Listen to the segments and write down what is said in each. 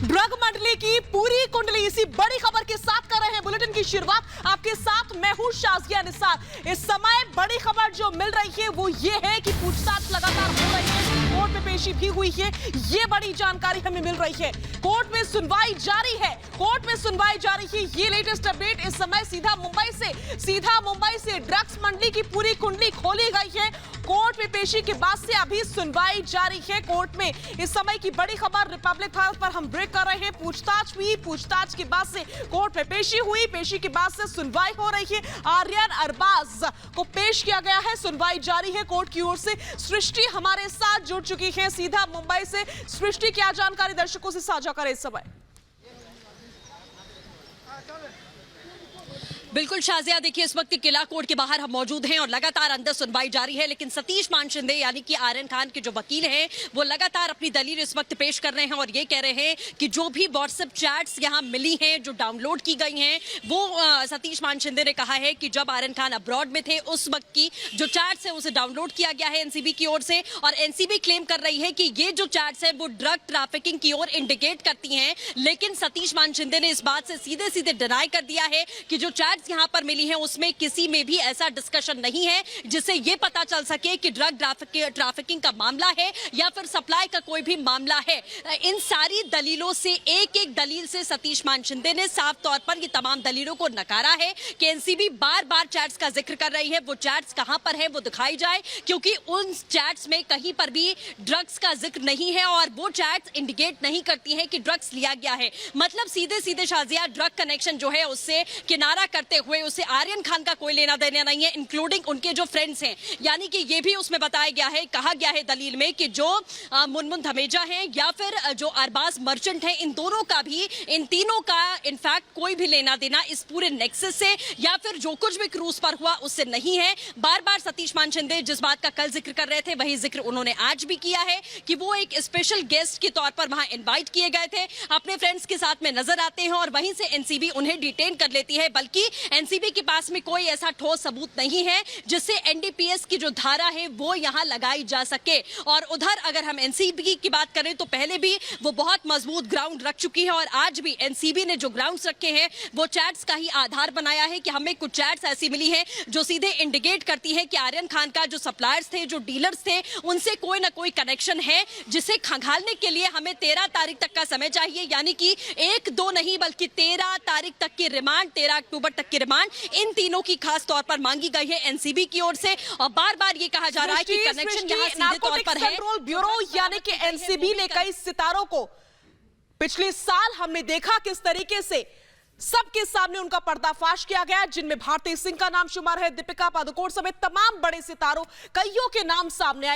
Drug मंडली की पूरी कुंडली इसी बड़ी खबर के साथ कर रहे हैं बुलेटिन की शुरुआत। आपके साथ मैं हूं शाजिया निसार। इस समय बड़ी खबर जो मिल रही है वो ये है कि पूछताछ लगातार हो रही है, कोर्ट में पेशी भी हुई है। ये बड़ी जानकारी हमें मिल रही है। कोर्ट में सुनवाई जारी है, कोर्ट में सुनवाई जारी है। ये लेटेस्ट अपडेट। इस समय सीधा मुंबई से ड्रग्स मंडली की पूरी कुंडली खोली गई है। कोर्ट में पेशी के बाद से अभी सुनवाई जारी है कोर्ट में। इस समय की बड़ी खबर रिपब्लिक हेल्थ पर हम ब्रेक कर रहे हैं। पूछताछ हुई, पूछताछ के बाद से कोर्ट में पेशी हुई, पेशी के बाद से सुनवाई हो रही है। आर्यन अरबाज को पेश किया गया है, सुनवाई जारी है कोर्ट की ओर से। सृष्टि हमारे साथ जुड़ चुकी है सीधा मुंबई से। सृष्टि, क्या जानकारी दर्शकों से साझा करें इस समय? बिल्कुल शाजिया, देखिए इस वक्त किला कोर्ट के बाहर हम मौजूद हैं और लगातार अंदर सुनवाई जारी है। लेकिन सतीश मान शिंदे यानी कि आर्यन खान के जो वकील हैं वो लगातार अपनी दलील इस वक्त पेश कर रहे हैं और ये कह रहे हैं कि जो भी व्हाट्सएप चैट्स यहां मिली हैं, जो डाउनलोड की गई हैं, वो सतीश मान शिंदे ने कहा है कि जब आर्यन खान अब्रॉड में थे उस वक्त की जो चैट्स है उसे डाउनलोड किया गया है एनसीबी की ओर से। और एनसीबी क्लेम कर रही है कि ये जो चैट्स है वो ड्रग ट्रैफिकिंग की ओर इंडिकेट करती हैं। लेकिन सतीश मान शिंदे ने इस बात से सीधे सीधे डिनाई कर दिया है कि जो चैट्स यहां पर मिली है उसमें किसी में भी ऐसा डिस्कशन नहीं है जिससे यह पता चल सके कि ड्रग ट्रैफिकिंग का मामला है या फिर सप्लाई का कोई भी मामला है। इन सारी दलीलों से एक एक दलील से सतीश मान शिंदे ने साफ तौर पर ये तमाम दलीलों को नकारा है कि एनसीबी बार बार चैट्स का जिक्र कर रही है। वो चैट्स कहां पर है वो दिखाई जाए, क्योंकि उन चैट्स में कहीं पर भी ड्रग्स का जिक्र नहीं है और वो चैट्स इंडिकेट नहीं करती हैं कि ड्रग्स लिया गया है। मतलब सीधे सीधे शाजिया ड्रग कनेक्शन जो है उससे किनारा करते हुए उसे आर्यन खान का कोई लेना देना नहीं है, इंक्लूडिंग उनके जो फ्रेंड्स हैं। यानी कि ये भी उसमें बताया गया है, कहा गया है दलील में कि जो मुनमुन धमेजा हैं या फिर जो अरबाज मर्चेंट हैं, इन दोनों का भी, इन तीनों का इनफैक्ट कोई भी लेना देना इस पूरे नेक्सस से या फिर जो कुछ भी क्रूज पर हुआ उससे नहीं है। बार बार सतीश मान शिंदे जिस बात का कल जिक्र कर रहे थे वही जिक्र उन्होंने आज भी किया है कि वो एक स्पेशल गेस्ट के तौर पर वहां इनवाइट किए गए थे, अपने फ्रेंड्स के साथ में नजर आते हैं और वहीं से एनसीबी उन्हें डिटेन कर लेती है। बल्कि एनसीबी के पास में कोई ऐसा ठोस सबूत नहीं है जिससे एनडीपीएस की जो धारा है वो यहां लगाई जा सके। और उधर अगर हम एनसीबी की बात करें तो पहले भी वो बहुत मजबूत ग्राउंड रख चुकी है और आज भी एनसीबी ने जो ग्राउंड्स रखे हैं वो चैट्स का ही आधार बनाया है कि हमें कुछ चैट्स ऐसी मिली है जो सीधे इंडिकेट करती है कि आर्यन खान का जो सप्लायर्स थे, जो डीलर्स थे, उनसे कोई ना कोई कनेक्शन है, जिसे खंगालने के लिए हमें 13 तारीख तक का समय चाहिए। यानी कि 1-2 नहीं बल्कि 13 तारीख तक की रिमांड, 13 अक्टूबर तक की रिमांड इन तीनों की खास तौर पर मांगी गई है एनसीबी की ओर से। और बार बार ये कहा जा रहा है कि कनेक्शन यहां सीधे तौर पर है। कंट्रोल ब्यूरो यानी कि एनसीबी ने कई सितारों को पिछले साल हमने देखा किस तरीके से सबके सामने उनका पर्दाफाश किया गया, जिनमें भारती सिंह का नाम शुमार है, दीपिका पादुकोण समेत तमाम बड़े सितारों, कईयों के नाम सामने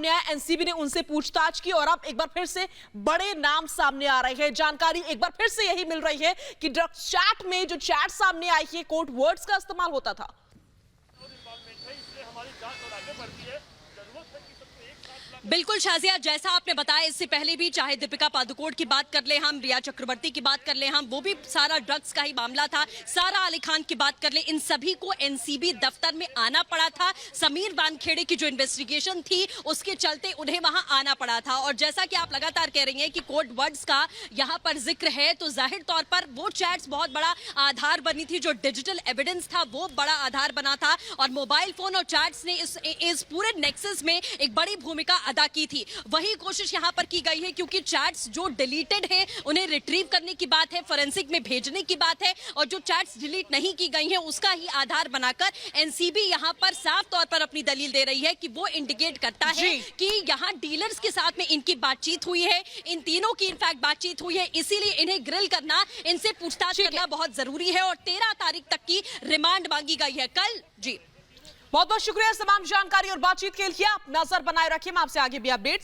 आए। एनसीबी ने उनसे पूछताछ की और अब एक बार फिर से बड़े नाम सामने आ रहे हैं। जानकारी एक बार फिर से यही मिल रही है कि ड्रग्स चैट में जो चैट सामने आई है, कोड वर्ड्स का इस्तेमाल होता था। बिल्कुल शाजिया, जैसा आपने बताया इससे पहले भी, चाहे दीपिका पादुकोण की बात कर ले हम, रिया चक्रवर्ती की बात कर ले हम, वो भी सारा ड्रग्स का ही मामला था। सारा अली खान की बात कर ले, इन सभी को एनसीबी दफ्तर में आना पड़ा था। समीर वानखेड़े की जो इन्वेस्टिगेशन थी उसके चलते उन्हें वहां आना पड़ा था। और जैसा कि आप लगातार कह रही हैं कि कोड वर्ड्स का यहां पर जिक्र है, तो जाहिर तौर पर वो चैट्स बहुत बड़ा आधार बनी थी। जो डिजिटल एविडेंस था वो बड़ा आधार बना था और मोबाइल फोन और चैट्स ने इस पूरे नेक्सस में एक बड़ी भूमिका अदा की थी। वही कोशिश यहां पर की गई है, क्योंकि चैट्स जो डिलीटेड हैं उन्हें रिट्रीव करने की बात है, फोरेंसिक में भेजने की बात है, और जो चैट्स डिलीट नहीं की गई हैं उसका ही आधार बनाकर एनसीबी यहां पर साफ तौर पर अपनी दलील दे रही है कि वो इंडिकेट करता है कि यहां डीलर्स के साथ में इनकी बातचीत हुई है, इन तीनों की इनफैक्ट बातचीत हुई है। इसीलिए इन्हें ग्रिल करना, इनसे पूछताछ करना बहुत जरूरी है और 13 तारीख तक की रिमांड मांगी गई है कल। जी, बहुत बहुत शुक्रिया तमाम जानकारी और बातचीत के लिए। आप नजर बनाए रखिए, मैं आपसे आगे भी अपडेट्स